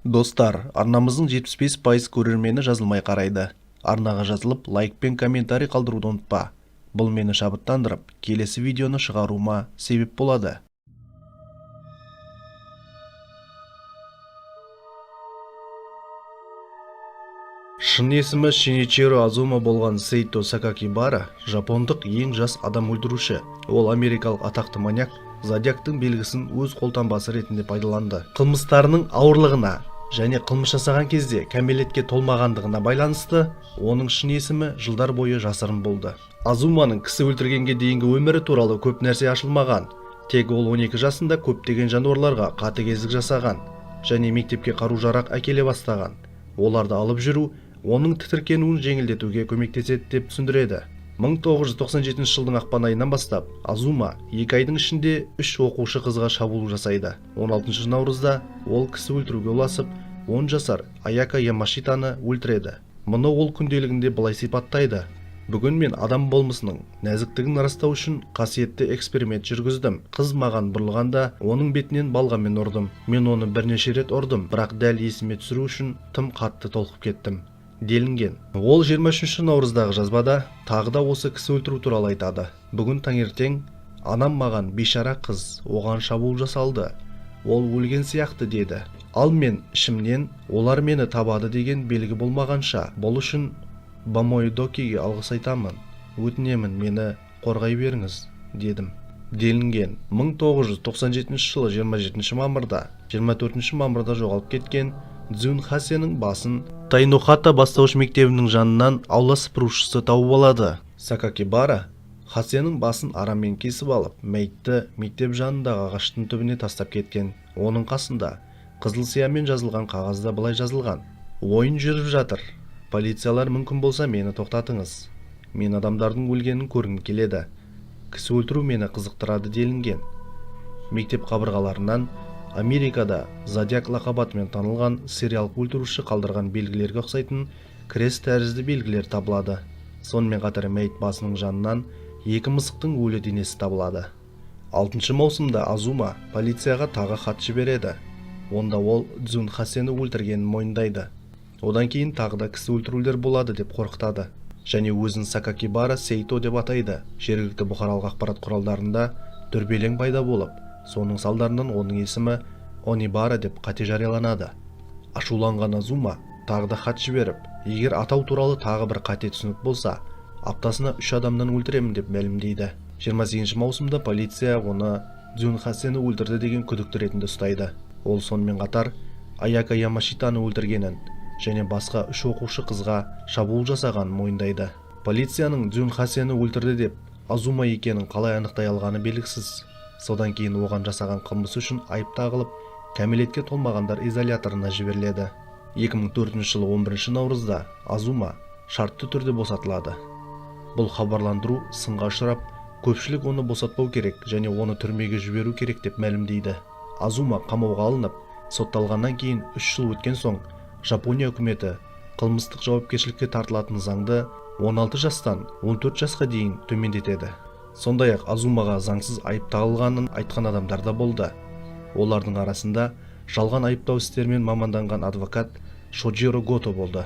Достар, арнамыздың 75% көрермені жазылмай қарайды. Арнаға жазылып, лайк пен комментарий қалдыруды ұмытпа. Бұл мені шабыттандырып, келесі видеоны шығаруыма себеп болады. Шын есімі Шиничиро Азума болған Сейто Сакакибара жапондық ең жас адам өлтіруші. Ол америкалық атақты маньяк Зодиактың белгісін өз қолтаңбасы ретінде пайдаланды. Қылмыстарының ауырлығына және қылмыс жасаған кезде кәмелетке толмағандығына байланысты оның шын есімі жылдар бойы жасырын болды. Азуманың кісі өлтіргенге дейінгі өмірі туралы көп нәрсе ашылмаған. Тек ол 12 жасында көптеген жануарларға қатыгездік жасаған және мектепке қару-жарақ әкеле бастаған. Оларды алып жүру оның тітіркенуін жеңілдетуге көмектеседі деп түсіндіреді. 1997 жылдың ақпан айынан бастап Азума 2 айдың ішінде 3 оқушы қызға шабуыл жасайды. 16 наурызда ол кісі өлтіруге ұласып, 10 жасар Аяка Ямашитаны өлтіреді. Мұны ол күнделігінде былай сипаттайды: бүгін мен адам болмысының нәзіктігін растау үшін қасиетті эксперимент жүргіздім. Қыз маған бұрылғанда оның бетінен балғамен ұрдым. Мен оны бірнеше рет ұрдым, бірақ дәл есіме түсіру үшін тым қатты толқып кеттім делінген. Ол 23 наурыздағы жазбада тағы да осы кісі өлтіру туралы айтады. Бүгін таңертең анам маған бейшара қыз, оған шабуыл жасалды. Ол өлген сияқты деді. Ал мен ішімнен олар мені табады деген белгі болмағанша, бұл үшін Бамоидокиге алғыс айтамын. Өтінемін, мені қорғай беріңіз, дедім делінген. 1997 жылы 27 мамырда 24 мамырда жоғалып кеткен Дзюн Хасенің басын Тайнохата бастауыш мектебінің жанынан аула сыпырушысы тауып алады. Сакакибара Хасенің басын арамен кесіп алып, мәйітті мектеп жанындағы ағаштың түбіне тастап кеткен. Оның қасында қызыл сиямен жазылған қағазда былай жазылған: ойын жүріп жатыр. Полициялар мүмкін болса мені тоқтатыңыз. Мен адамдардың өлгенін көргім келеді. Кісі өлтіру мені қызықтырады делінген. Мектеп қабырғаларынан Америкада Зодиак лақабатымен танылған сериал өлтіруші қалдырған белгілерге ұқсайтын крест тәрізді белгілер табылады. Сонымен қатар мәйіт басының жанынан 2 мысықтың өлі денесі табылады. 6 маусымда Азума полицияға тағы хат жібереді. Онда ол Дзюн Хасені өлтіргенін мойындайды. Одан кейін тағы да кісі өлтірулер болады деп қорқытады және өзін Сакакибара Сейто деп атайды. Жергілікті бұқаралық ақпарат құралдарында дүрбелең пайда болып, соның салдарынан оның есімі Онибара деп қате жарияланады. Ашуланған Азума тағы да хат жіберіп, егер атау туралы тағы бір қате түсінік болса, аптасына 3 адамнан өлтіремін деп мәлімдейді. 28 маусымда полиция оны Дзюн Хасені өлтірді деген күдікті ретінде ұстайды. Ол сонымен қатар Аяка Ямашитаны өлтіргенін және басқа 3 оқушы қызға шабуыл жасағанын мойындайды. Полицияның Дзюн Хасені өлтірді деп Азума екенін қалай анықтай алғаны белгісіз. Содан кейін оған жасаған қылмысы үшін айып тағылып, кәмелетке толмағандар изоляторына жіберіледі. 2004 жылы 11 наурызда Азума шартты түрде босатылады. Бұл хабарландыру сынға ұшырап, көпшілік оны босатпау керек және оны түрмеге жіберу керек деп мәлімдейді. Азума қамауға алынып, сотталғаннан кейін 3 жыл өткен соң, Жапония үкіметі қылмыстық жауапкершілікке тартылатын заңды 16 жастан 14 жасқа дейін төмендетеді. Сондай-ақ Азумаға заңсыз айып тағылғанын айтқан адамдар да болды. Олардың арасында жалған айыптау істерімен маманданған адвокат Шоджиро Гото болды.